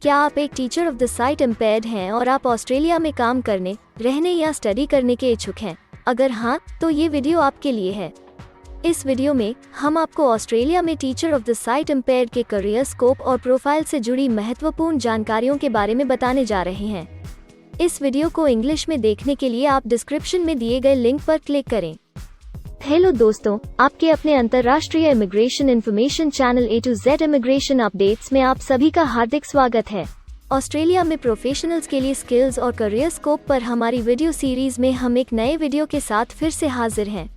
क्या आप एक teacher of the site impaired हैं और आप ऑस्ट्रेलिया में काम करने, रहने या स्टडी करने के इच्छुक हैं? अगर हाँ, तो ये वीडियो आपके लिए है। इस वीडियो में हम आपको ऑस्ट्रेलिया में teacher of the site impaired के करियर स्कोप और प्रोफाइल से जुड़ी महत्वपूर्ण जानकारियों के बारे में बताने जा रहे हैं। इस वीडियो को इंग्लिश में देखने के लिए आप डिस्क्रिप्शन में दिए गए लिंक पर क्लिक करें। हेलो दोस्तों, आपके अपने अंतर्राष्ट्रीय immigration information channel A to Z immigration updates में आप सभी का हार्दिक स्वागत है। ऑस्ट्रेलिया में प्रोफेशनल्स के लिए स्किल्स और करियर स्कोप पर हमारी वीडियो सीरीज में हम एक नए वीडियो के साथ फिर से हाजिर हैं।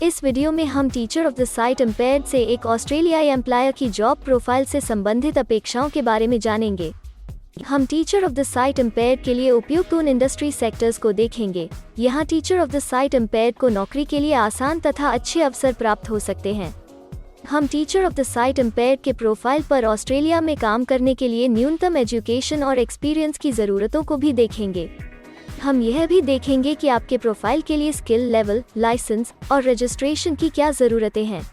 इस वीडियो में हम teacher of the site impaired से एक ऑस्ट्रेलियाई एम्प्लॉयर की जॉब प्रोफाइल से संबंधित अपेक्षाओं के बारे में जानेंगे। हम teacher of the site impaired के लिए उपयुक्त उन इंडस्ट्री सेक्टर्स को देखेंगे। यहाँ teacher of the site impaired को नौकरी के लिए आसान तथा अच्छे अवसर प्राप्त हो सकते हैं। हम teacher of the site impaired के प्रोफाइल पर ऑस्ट्रेलिया में काम करने के लिए न्यूनतम एजुकेशन और एक्सपीरियंस की ज़रूरतों को भी देखेंगे। हम यह भी देखेंगे कि आपके प्रोफाइल के लिए स्किल लेवल, लाइसेंस और रजिस्ट्रेशन की क्या ज़रूरतें हैं।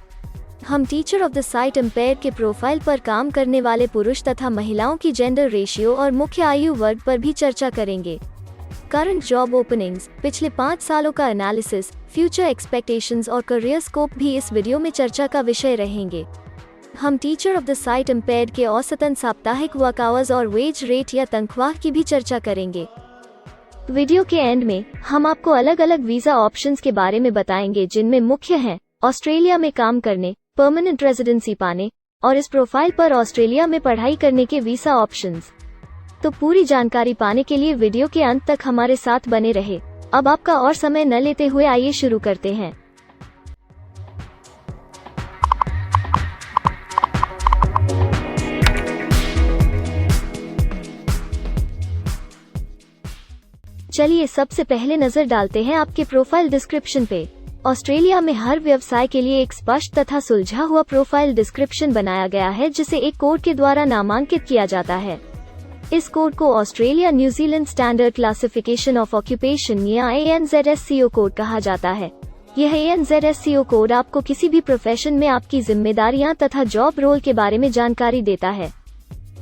हम teacher of the site impaired के प्रोफाइल पर काम करने वाले पुरुष तथा महिलाओं की जेंडर रेशियो और मुख्य आयु वर्ग पर भी चर्चा करेंगे। करंट जॉब ओपनिंग्स, पिछले 5 सालों का एनालिसिस, फ्यूचर एक्सपेक्टेशंस और करियर स्कोप भी इस वीडियो में चर्चा का विषय रहेंगे। हम teacher of the site impaired के औसतन साप्ताहिक वर्क आवर्स और वेज रेट या तनख्वाह की भी चर्चा करेंगे। वीडियो के एंड में हम आपको अलग अलग वीजा ऑप्शंस के बारे में बताएंगे, जिनमें मुख्य हैं ऑस्ट्रेलिया में काम करने, परमानेंट रेजिडेंसी पाने और इस प्रोफाइल पर ऑस्ट्रेलिया में पढ़ाई करने के वीसा ऑप्शंस। तो पूरी जानकारी पाने के लिए वीडियो के अंत तक हमारे साथ बने रहे। अब आपका और समय न लेते हुए आइए शुरू करते हैं। चलिए सबसे पहले नजर डालते हैं आपके प्रोफाइल डिस्क्रिप्शन पे। ऑस्ट्रेलिया में हर व्यवसाय के लिए एक स्पष्ट तथा सुलझा हुआ प्रोफाइल डिस्क्रिप्शन बनाया गया है, जिसे एक कोड के द्वारा नामांकित किया जाता है। इस कोड को Australia New Zealand standard classification of occupation या ANZSCO कोड कहा जाता है। यह ANZSCO कोड आपको किसी भी प्रोफेशन में आपकी जिम्मेदारियां तथा जॉब रोल के बारे में जानकारी देता है।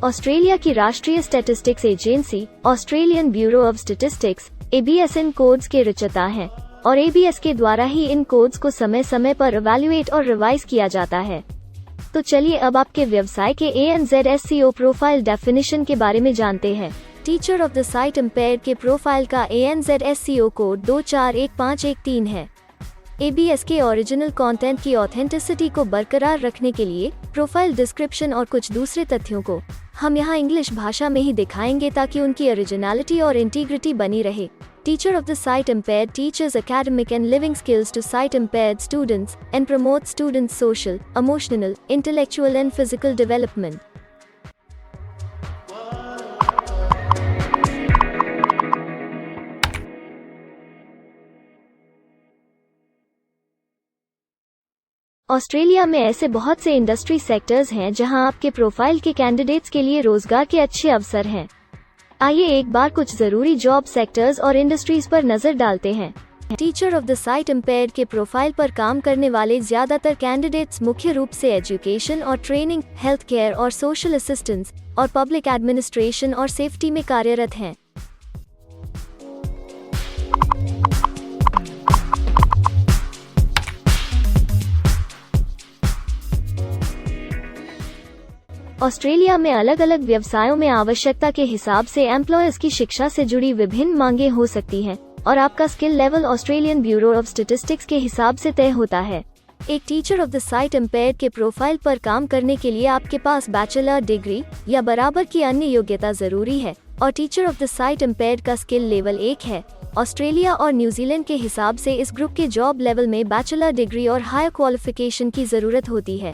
ऑस्ट्रेलिया की राष्ट्रीय statistics agency Australian bureau of statistics ABS in codes के रचयिता है और ABS के द्वारा ही इन कोड्स को समय समय पर इवैल्यूएट और रिवाइज किया जाता है। तो चलिए अब आपके व्यवसाय के ANZSCO प्रोफाइल डेफिनेशन के बारे में जानते हैं। Teacher of the site impaired के प्रोफाइल का ANZSCO कोड 241513 है। ABS के ओरिजिनल कंटेंट की ऑथेंटिसिटी को बरकरार रखने के लिए प्रोफाइल डिस्क्रिप्शन और कुछ दूसरे तथ्यों को हम यहाँ इंग्लिश भाषा में ही दिखाएंगे, ताकि उनकी ओरिजिनलिटी और इंटीग्रिटी बनी रहे। Teacher of the sight impaired teaches academic and living skills to sight impaired students and promotes students' social, emotional, intellectual and physical development. Australia में ऐसे बहुत से इंडस्ट्री सेक्टर्स हैं जहां आपके प्रोफाइल के कैंडिडेट्स के लिए रोजगार के अच्छे अवसर हैं। आइए एक बार कुछ जरूरी जॉब सेक्टर्स और इंडस्ट्रीज पर नजर डालते हैं। Teacher of the site impaired के प्रोफाइल पर काम करने वाले ज्यादातर कैंडिडेट्स मुख्य रूप से एजुकेशन और ट्रेनिंग, हेल्थ केयर और सोशल असिस्टेंस और पब्लिक एडमिनिस्ट्रेशन और सेफ्टी में कार्यरत हैं। ऑस्ट्रेलिया में अलग अलग व्यवसायों में आवश्यकता के हिसाब से एम्प्लॉयर्स की शिक्षा से जुड़ी विभिन्न मांगें हो सकती हैं और आपका skill level Australian bureau of statistics के हिसाब से तय होता है। एक teacher of the site impaired के प्रोफाइल पर काम करने के लिए आपके पास बैचलर डिग्री या बराबर की अन्य योग्यता जरूरी है और teacher of the site impaired का स्किल लेवल 1 है। ऑस्ट्रेलिया और न्यूजीलैंड के हिसाब से इस ग्रुप के जॉब लेवल में बैचलर डिग्री और हायर क्वालिफिकेशन की जरूरत होती है।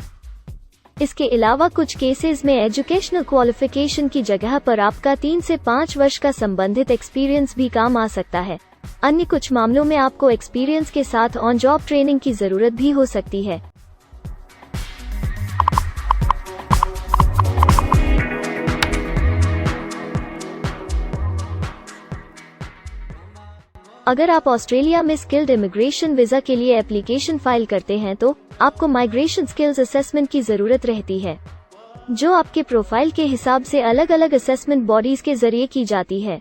इसके अलावा कुछ केसेस में एजुकेशनल क्वालिफिकेशन की जगह पर आपका 3 से 5 वर्ष का संबंधित एक्सपीरियंस भी काम आ सकता है। अन्य कुछ मामलों में आपको एक्सपीरियंस के साथ ऑन जॉब ट्रेनिंग की जरूरत भी हो सकती है। अगर आप ऑस्ट्रेलिया में स्किल्ड इमिग्रेशन वीजा के लिए एप्लीकेशन फाइल करते हैं तो आपको माइग्रेशन स्किल्स असेसमेंट की जरूरत रहती है। जो आपके प्रोफाइल के हिसाब से अलग अलग असेसमेंट बॉडीज के जरिए की जाती है।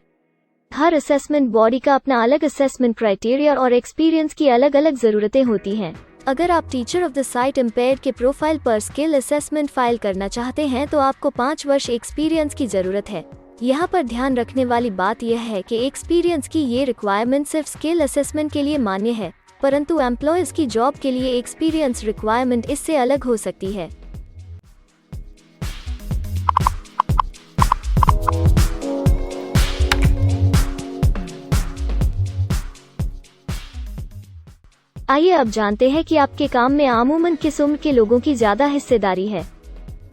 हर असेसमेंट बॉडी का अपना अलग असेसमेंट क्राइटेरिया और एक्सपीरियंस की अलग अलग जरूरतें होती हैं। अगर आप teacher of the site impaired के प्रोफाइल पर स्किल असेसमेंट फाइल करना चाहते हैं तो आपको 5 वर्ष एक्सपीरियंस की जरूरत है। यहाँ पर ध्यान रखने वाली बात यह है कि एक्सपीरियंस की ये रिक्वायरमेंट सिर्फ स्किल असेसमेंट के लिए मान्य है, परंतु एम्प्लॉयज की जॉब के लिए एक्सपीरियंस रिक्वायरमेंट इससे अलग हो सकती है। आइए अब जानते हैं कि आपके काम में आमूमन किस उम्र के लोगों की ज्यादा हिस्सेदारी है।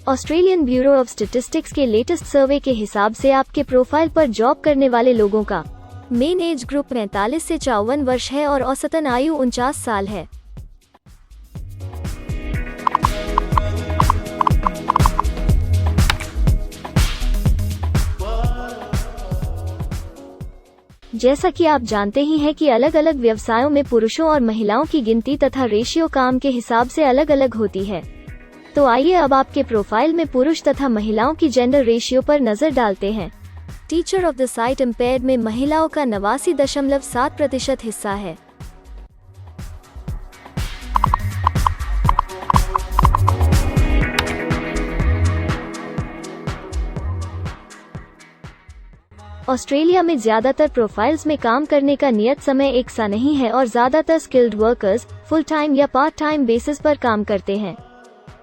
ऑस्ट्रेलियन ब्यूरो ऑफ स्टैटिस्टिक्स के लेटेस्ट सर्वे के हिसाब से आपके प्रोफाइल पर जॉब करने वाले लोगों का मेन एज ग्रुप 45 से 54 वर्ष है और औसतन आयु 49 साल है। जैसा कि आप जानते ही हैं कि अलग अलग व्यवसायों में पुरुषों और महिलाओं की गिनती तथा रेशियो काम के हिसाब से अलग अलग होती है। तो आइए अब आपके प्रोफाइल में पुरुष तथा महिलाओं की जेंडर रेशियो पर नजर डालते हैं। Teacher of the site impaired में महिलाओं का 89.7% हिस्सा है। ऑस्ट्रेलिया में ज्यादातर प्रोफाइल्स में काम करने का नियत समय एक सा नहीं है और ज्यादातर स्किल्ड वर्कर्स फुल टाइम या पार्ट टाइम बेसिस पर काम करते हैं।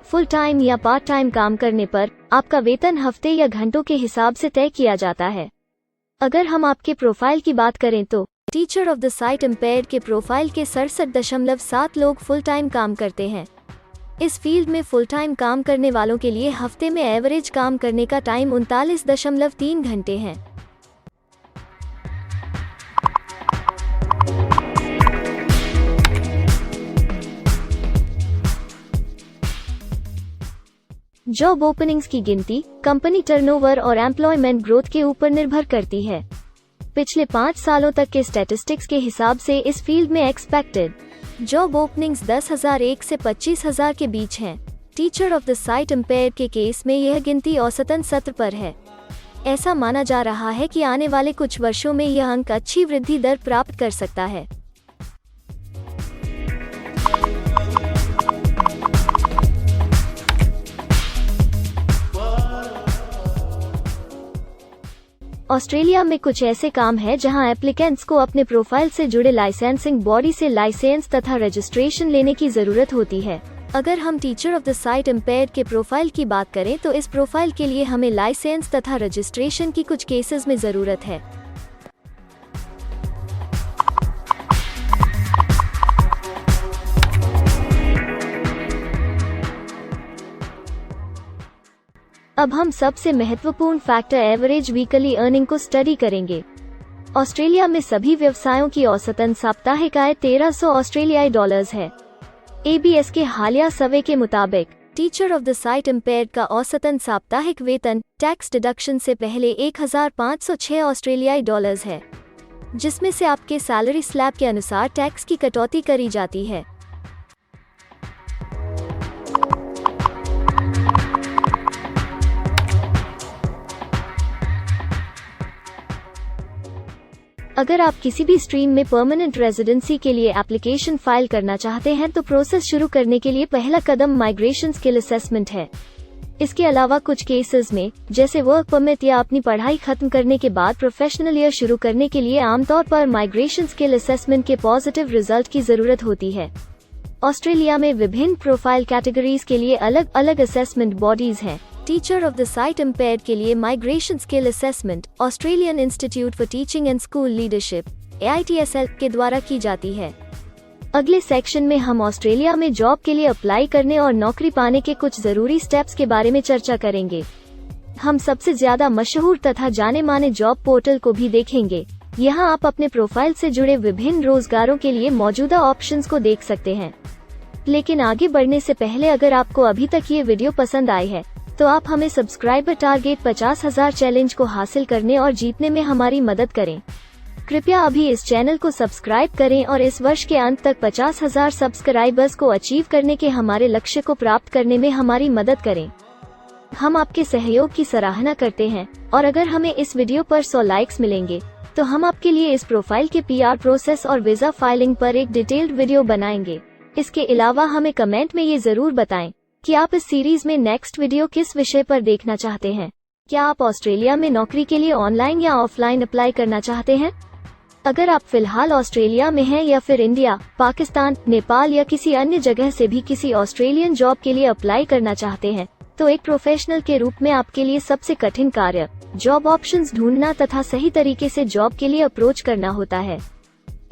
फुल टाइम या पार्ट टाइम काम करने पर आपका वेतन हफ्ते या घंटों के हिसाब से तय किया जाता है। अगर हम आपके प्रोफाइल की बात करें तो teacher of the site impaired के प्रोफाइल के 67.7 लोग फुल टाइम काम करते हैं। इस फील्ड में फुल टाइम काम करने वालों के लिए हफ्ते में एवरेज काम करने का टाइम 39.3 घंटे है। जॉब ओपनिंग्स की गिनती कंपनी टर्नओवर और एम्प्लॉयमेंट ग्रोथ के ऊपर निर्भर करती है। पिछले 5 सालों तक के स्टैटिस्टिक्स के हिसाब से इस फील्ड में एक्सपेक्टेड जॉब ओपनिंग्स 10,001 से 25,000 के बीच हैं। Teacher of the site impaired के केस में यह गिनती औसतन 70 पर है। ऐसा माना जा रहा है कि आने वाले कुछ वर्षों में यह अंक अच्छी वृद्धि दर प्राप्त कर सकता है। ऑस्ट्रेलिया में कुछ ऐसे काम हैं जहां एप्लीकेंट्स को अपने प्रोफाइल से जुड़े लाइसेंसिंग बॉडी से लाइसेंस तथा रजिस्ट्रेशन लेने की जरूरत होती है। अगर हम teacher of the site impaired के प्रोफाइल की बात करें तो इस प्रोफाइल के लिए हमें लाइसेंस तथा रजिस्ट्रेशन की कुछ केसेस में जरूरत है। अब हम सबसे महत्वपूर्ण फैक्टर एवरेज वीकली अर्निंग को स्टडी करेंगे। ऑस्ट्रेलिया में सभी व्यवसायों की औसतन साप्ताहिक आय 1300 ऑस्ट्रेलियाई डॉलर्स है। ABS के हालिया सर्वे के मुताबिक teacher of the site impaired का औसतन साप्ताहिक वेतन टैक्स डिडक्शन से पहले 1506 ऑस्ट्रेलियाई डॉलर्स है, जिसमें से आपके सैलरी स्लैब के अनुसार टैक्स की कटौती करी जाती है। अगर आप किसी भी स्ट्रीम में परमानेंट रेजिडेंसी के लिए एप्लीकेशन फाइल करना चाहते हैं तो प्रोसेस शुरू करने के लिए पहला कदम माइग्रेशन स्किल असेसमेंट है। इसके अलावा कुछ केसेस में जैसे वर्क परमिट या अपनी पढ़ाई खत्म करने के बाद प्रोफेशनल ईयर शुरू करने के लिए आमतौर पर माइग्रेशन स्किल असेसमेंट के पॉजिटिव रिजल्ट की जरूरत होती है। ऑस्ट्रेलिया में विभिन्न प्रोफाइल कैटेगरीज के लिए अलग अलग असेसमेंट बॉडीज हैं। Teacher of the site impaired के लिए migration skill assessment Australian institute for teaching and school leadership AITSL के द्वारा की जाती है। अगले सेक्शन में हम ऑस्ट्रेलिया में जॉब के लिए अप्लाई करने और नौकरी पाने के कुछ जरूरी स्टेप्स के बारे में चर्चा करेंगे। हम सबसे ज्यादा मशहूर तथा जाने माने जॉब पोर्टल को भी देखेंगे। यहाँ आप अपने प्रोफाइल से जुड़े विभिन्न रोजगारों के लिए मौजूदा ऑप्शंस को देख सकते हैं। लेकिन आगे बढ़ने से पहले अगर आपको अभी तक ये वीडियो पसंद आई है तो आप हमें सब्सक्राइबर टारगेट 50,000 चैलेंज को हासिल करने और जीतने में हमारी मदद करें। कृपया अभी इस चैनल को सब्सक्राइब करें और इस वर्ष के अंत तक 50,000 सब्सक्राइबर्स को अचीव करने के हमारे लक्ष्य को प्राप्त करने में हमारी मदद करें। हम आपके सहयोग की सराहना करते हैं और अगर हमें इस वीडियो पर 100 लाइक्स मिलेंगे तो हम आपके लिए इस प्रोफाइल के PR प्रोसेस और वीजा फाइलिंग पर एक डिटेल्ड वीडियो बनाएंगे। इसके अलावा हमें कमेंट में ये जरूर बताएं कि आप इस सीरीज में नेक्स्ट वीडियो किस विषय पर देखना चाहते हैं। क्या आप ऑस्ट्रेलिया में नौकरी के लिए ऑनलाइन या ऑफलाइन अप्लाई करना चाहते हैं? अगर आप फिलहाल ऑस्ट्रेलिया में हैं या फिर इंडिया, पाकिस्तान, नेपाल या किसी अन्य जगह से भी किसी ऑस्ट्रेलियन जॉब के लिए अप्लाई करना चाहते हैं, तो एक प्रोफेशनल के रूप में आपके लिए सबसे कठिन कार्य जॉब ऑप्शंस ढूंढना तथा सही तरीके से जॉब के लिए अप्रोच करना होता है।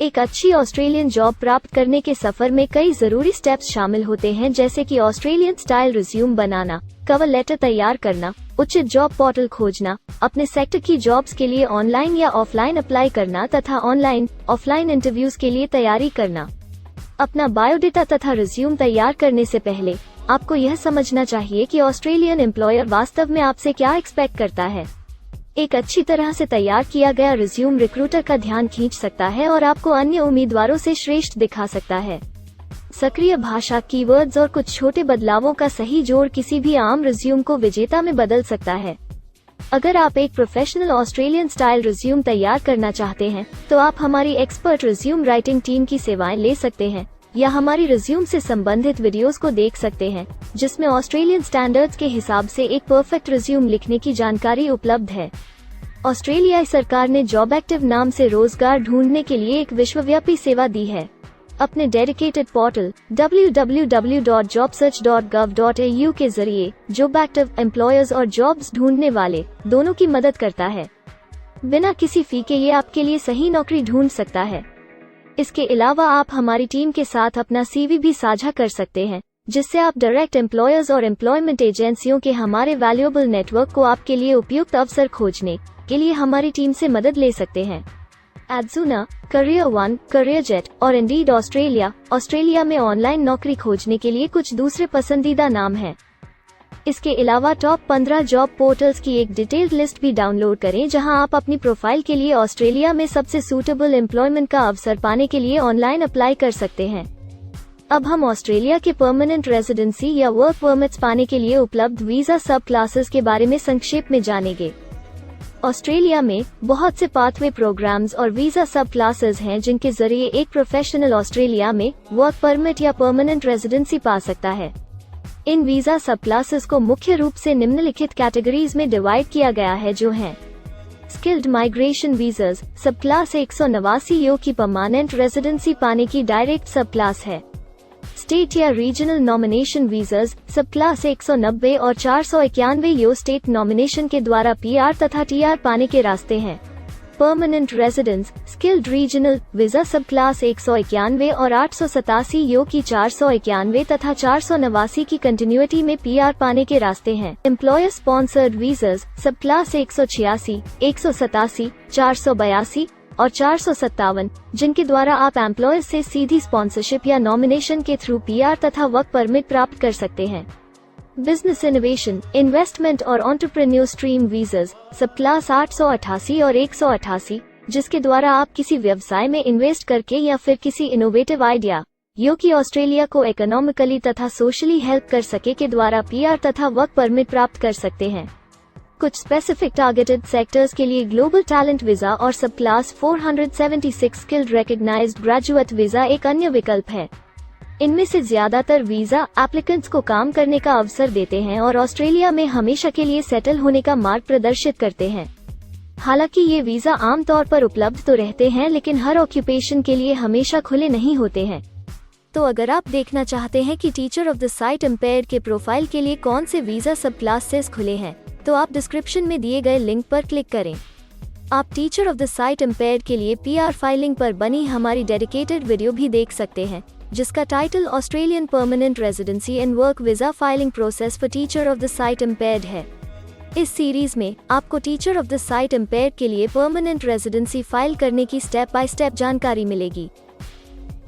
एक अच्छी ऑस्ट्रेलियन जॉब प्राप्त करने के सफर में कई जरूरी स्टेप्स शामिल होते हैं, जैसे कि ऑस्ट्रेलियन स्टाइल रिज्यूम बनाना, कवर लेटर तैयार करना, उचित जॉब पोर्टल खोजना, अपने सेक्टर की जॉब्स के लिए ऑनलाइन या ऑफलाइन अप्लाई करना तथा ऑनलाइन ऑफलाइन इंटरव्यूज के लिए तैयारी करना। अपना बायोडेटा तथा रिज्यूम तैयार करने से पहले आपको यह समझना चाहिए कि ऑस्ट्रेलियन एम्प्लॉयर वास्तव में आपसे क्या एक्सपेक्ट करता है। एक अच्छी तरह से तैयार किया गया रिज्यूम रिक्रूटर का ध्यान खींच सकता है और आपको अन्य उम्मीदवारों से श्रेष्ठ दिखा सकता है। सक्रिय भाषा, कीवर्ड्स और कुछ छोटे बदलावों का सही जोड़ किसी भी आम रिज्यूम को विजेता में बदल सकता है। अगर आप एक प्रोफेशनल ऑस्ट्रेलियन स्टाइल रिज्यूम तैयार करना चाहते हैं, तो आप हमारी एक्सपर्ट रिज्यूम राइटिंग टीम की सेवाएं ले सकते हैं या हमारी रिज्यूम से संबंधित वीडियोस को देख सकते हैं, जिसमें ऑस्ट्रेलियन स्टैंडर्ड्स के हिसाब से एक परफेक्ट रिज्यूम लिखने की जानकारी उपलब्ध है। ऑस्ट्रेलियाई सरकार ने जॉब एक्टिव नाम से रोजगार ढूंढने के लिए एक विश्वव्यापी सेवा दी है। अपने डेडिकेटेड पोर्टल www.jobsearch.gov.au के जरिए जॉब एक्टिव एम्प्लॉयर्स और जॉब्स ढूंढने वाले दोनों की मदद करता है। बिना किसी फी के ये आपके लिए सही नौकरी ढूंढ सकता है। इसके अलावा आप हमारी टीम के साथ अपना CV भी साझा कर सकते हैं, जिससे आप डायरेक्ट एम्प्लॉयर्स और एम्प्लॉयमेंट एजेंसियों के हमारे वैल्यूएबल नेटवर्क को आपके लिए उपयुक्त अवसर खोजने के लिए हमारी टीम से मदद ले सकते हैं। एडजुना, करियर वन, करियरजेट और इंडीड ऑस्ट्रेलिया में ऑनलाइन नौकरी खोजने के लिए कुछ दूसरे पसंदीदा नाम हैं। इसके अलावा टॉप 15 जॉब पोर्टल्स की एक डिटेल्ड लिस्ट भी डाउनलोड करें, जहां आप अपनी प्रोफाइल के लिए ऑस्ट्रेलिया में सबसे सूटेबल एम्प्लॉयमेंट का अवसर पाने के लिए ऑनलाइन अप्लाई कर सकते हैं। अब हम ऑस्ट्रेलिया के परमानेंट रेजिडेंसी या वर्क परमिट्स पाने के लिए उपलब्ध वीजा सब क्लासेस के बारे में संक्षेप में जानेंगे। ऑस्ट्रेलिया में बहुत से पाथवे प्रोग्राम्स और वीजा सब क्लासेस हैं, जिनके जरिए एक प्रोफेशनल ऑस्ट्रेलिया में वर्क परमिट या परमानेंट रेजिडेंसी पा सकता है। इन वीजा सब क्लासेस को मुख्य रूप से निम्नलिखित कैटेगरीज में डिवाइड किया गया है, जो हैं स्किल्ड माइग्रेशन वीजास सब क्लास 189 की परमानेंट रेजिडेंसी पाने की डायरेक्ट सब क्लास है। स्टेट या रीजनल नॉमिनेशन वीजास सब क्लास 190 और 491 स्टेट नॉमिनेशन के द्वारा PR तथा TR पाने के रास्ते हैं। Permanent residence skilled regional visa सब क्लास 191 और 887 की 491 तथा 489 की कंटिन्यूटी में PR पाने के रास्ते हैं। एम्प्लॉयर स्पॉन्सर्ड वीजास सब क्लास 186, 187, 482 और 457, जिनके द्वारा आप एम्प्लॉयर से सीधी स्पॉन्सरशिप या नॉमिनेशन के थ्रू PR तथा वर्क परमिट प्राप्त कर सकते हैं। बिजनेस इनोवेशन, इन्वेस्टमेंट और एंटरप्रेन्योर स्ट्रीम वीजास सब क्लास 888 और 188, जिसके द्वारा आप किसी व्यवसाय में इन्वेस्ट करके या फिर किसी इनोवेटिव आइडिया जो कि ऑस्ट्रेलिया को इकोनॉमिकली तथा सोशली हेल्प कर सके के द्वारा PR तथा वर्क परमिट प्राप्त कर सकते हैं। कुछ स्पेसिफिक टारगेटेड सेक्टर्स के लिए ग्लोबल टैलेंट वीजा और सब 476 skilled recognised graduate visa एक अन्य विकल्प है। इनमें से ज्यादातर वीजा एप्लीकेंट्स को काम करने का अवसर देते हैं और ऑस्ट्रेलिया में हमेशा के लिए सेटल होने का मार्ग प्रदर्शित करते हैं। हालांकि ये वीजा आमतौर पर उपलब्ध तो रहते हैं, लेकिन हर ऑक्यूपेशन के लिए हमेशा खुले नहीं होते हैं। तो अगर आप देखना चाहते हैं कि teacher of the site impaired के प्रोफाइल के लिए कौन से वीजा सब क्लासेस खुले हैं, तो आप डिस्क्रिप्शन में दिए गए लिंक पर क्लिक करें। आप teacher of the site impaired के लिए PR फाइलिंग पर बनी हमारी डेडिकेटेड वीडियो भी देख सकते हैं, जिसका title Australian permanent residency and work visa filing process for teacher of the site impaired है। इस सीरीज में आपको teacher of the site impaired के लिए परमानेंट रेजिडेंसी फाइल करने की स्टेप बाय स्टेप जानकारी मिलेगी।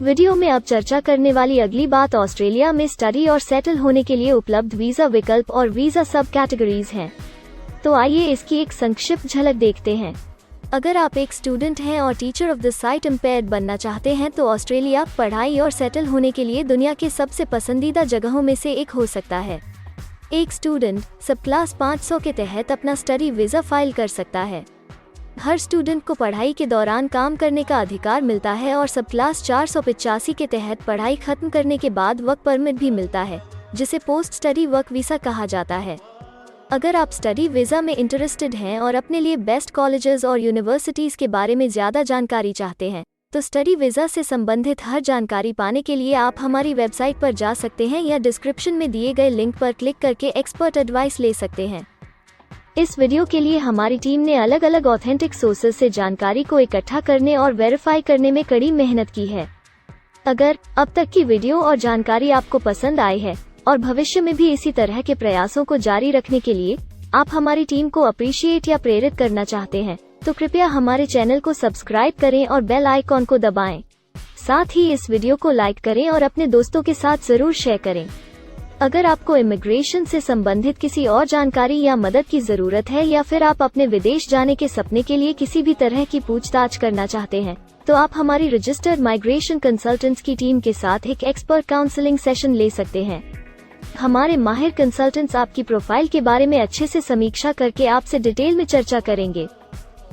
वीडियो में अब चर्चा करने वाली अगली बात ऑस्ट्रेलिया में स्टडी और सेटल होने के लिए उपलब्ध वीजा विकल्प और वीजा सब कैटेगरीज हैं। तो आइए इसकी एक संक्षिप्त झलक देखते हैं। अगर आप एक स्टूडेंट हैं और teacher of the site impaired बनना चाहते हैं, तो ऑस्ट्रेलिया पढ़ाई और सेटल होने के लिए दुनिया के सबसे पसंदीदा जगहों में से एक हो सकता है। एक स्टूडेंट सब क्लास 500 के तहत अपना स्टडी वीज़ा फाइल कर सकता है। हर स्टूडेंट को पढ़ाई के दौरान काम करने का अधिकार मिलता है और सब क्लास 485 के तहत पढ़ाई खत्म करने के बाद वर्क परमिट भी मिलता है, जिसे पोस्ट स्टडी वर्क वीज़ा कहा जाता है। अगर आप स्टडी वीज़ा में इंटरेस्टेड हैं और अपने लिए बेस्ट कॉलेजेस और यूनिवर्सिटीज़ के बारे में ज़्यादा जानकारी चाहते हैं, तो स्टडी वीज़ा से संबंधित हर जानकारी पाने के लिए आप हमारी वेबसाइट पर जा सकते हैं या डिस्क्रिप्शन में दिए गए लिंक पर क्लिक करके एक्सपर्ट एडवाइस ले सकते हैं। इस वीडियो के लिए हमारी टीम ने अलग अलग ऑथेंटिक सोर्सेज से जानकारी को इकट्ठा करने और वेरीफाई करने में कड़ी मेहनत की है। अगर अब तक की वीडियो और जानकारी आपको पसंद आई है और भविष्य में भी इसी तरह के प्रयासों को जारी रखने के लिए आप हमारी टीम को अप्रिशिएट या प्रेरित करना चाहते हैं, तो कृपया हमारे चैनल को सब्सक्राइब करें और बेल आइकॉन को दबाएं। साथ ही इस वीडियो को लाइक करें और अपने दोस्तों के साथ जरूर शेयर करें। अगर आपको इमिग्रेशन से संबंधित किसी और जानकारी या मदद की जरूरत है या फिर आप अपने विदेश जाने के सपने के लिए किसी भी तरह की पूछताछ करना चाहते हैं, तो आप हमारी रजिस्टर्ड माइग्रेशन कंसल्टेंट्स की टीम के साथ एक एक्सपर्ट काउंसलिंग सेशन ले सकते हैं। हमारे माहिर कंसल्टेंट्स आपकी प्रोफाइल के बारे में अच्छे से समीक्षा करके आपसे डिटेल में चर्चा करेंगे।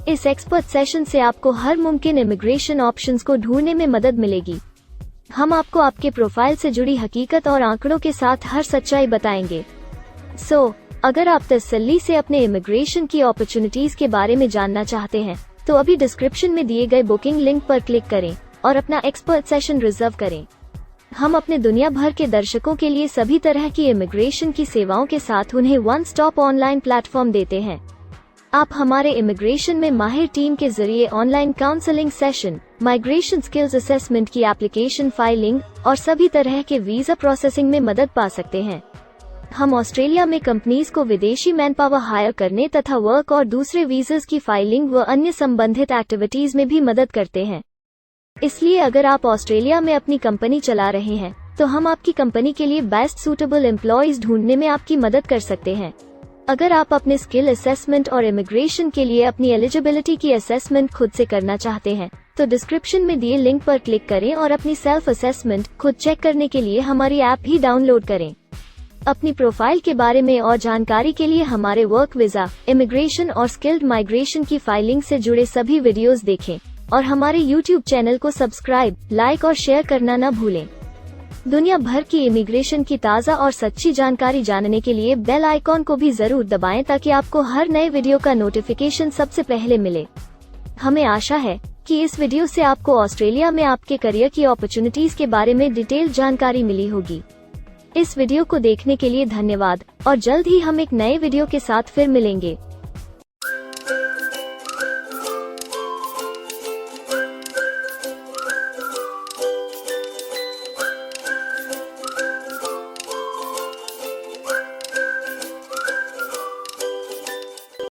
इस एक्सपर्ट सेशन से आपको हर मुमकिन इमिग्रेशन ऑप्शंस को ढूंढने में मदद मिलेगी। हम आपको आपके प्रोफाइल से जुड़ी हकीकत और आंकड़ों के साथ हर सच्चाई बताएंगे। अगर आप तसल्ली से अपने इमिग्रेशन की अपॉर्चुनिटीज के बारे में जानना चाहते हैं, तो अभी डिस्क्रिप्शन में दिए गए बुकिंग लिंक पर क्लिक करें और अपना एक्सपर्ट सेशन रिजर्व करें। हम अपने दुनिया भर के दर्शकों के लिए सभी तरह की इमिग्रेशन की सेवाओं के साथ उन्हें वन स्टॉप ऑनलाइन प्लेटफॉर्म देते हैं। आप हमारे इमिग्रेशन में माहिर टीम के जरिए online counselling session, migration skills assessment की एप्लीकेशन फाइलिंग और सभी तरह के वीजा प्रोसेसिंग में मदद पा सकते हैं। हम ऑस्ट्रेलिया में कंपनीज को विदेशी मैन पावर हायर करने तथा वर्क और दूसरे वीजास की फाइलिंग व अन्य संबंधित एक्टिविटीज में भी मदद करते हैं। इसलिए अगर आप ऑस्ट्रेलिया में अपनी कंपनी चला रहे हैं, तो हम आपकी कंपनी के लिए बेस्ट सूटेबल एम्प्लॉयज ढूंढने में आपकी मदद कर सकते हैं। अगर आप अपने स्किल असेसमेंट और इमिग्रेशन के लिए अपनी एलिजिबिलिटी की असेसमेंट खुद से करना चाहते हैं, तो डिस्क्रिप्शन में दिए लिंक पर क्लिक करें और अपनी सेल्फ असेसमेंट खुद चेक करने के लिए हमारी ऐप भी डाउनलोड करें। अपनी प्रोफाइल के बारे में और जानकारी के लिए हमारे वर्क वीजा, इमिग्रेशन और स्किल्ड माइग्रेशन की फाइलिंग से जुड़े सभी वीडियोस देखें और हमारे YouTube चैनल को सब्सक्राइब, लाइक और शेयर करना न भूलें। दुनिया भर की इमिग्रेशन की ताज़ा और सच्ची जानकारी जानने के लिए बेल आइकॉन को भी जरूर दबाएं ताकि आपको हर नए वीडियो का नोटिफिकेशन सबसे पहले मिले। हमें आशा है कि इस वीडियो से आपको ऑस्ट्रेलिया में आपके करियर की अपॉर्चुनिटीज के बारे में डिटेल जानकारी मिली होगी। इस वीडियो को देखने के लिए धन्यवाद और जल्द ही हम एक नए वीडियो के साथ फिर मिलेंगे।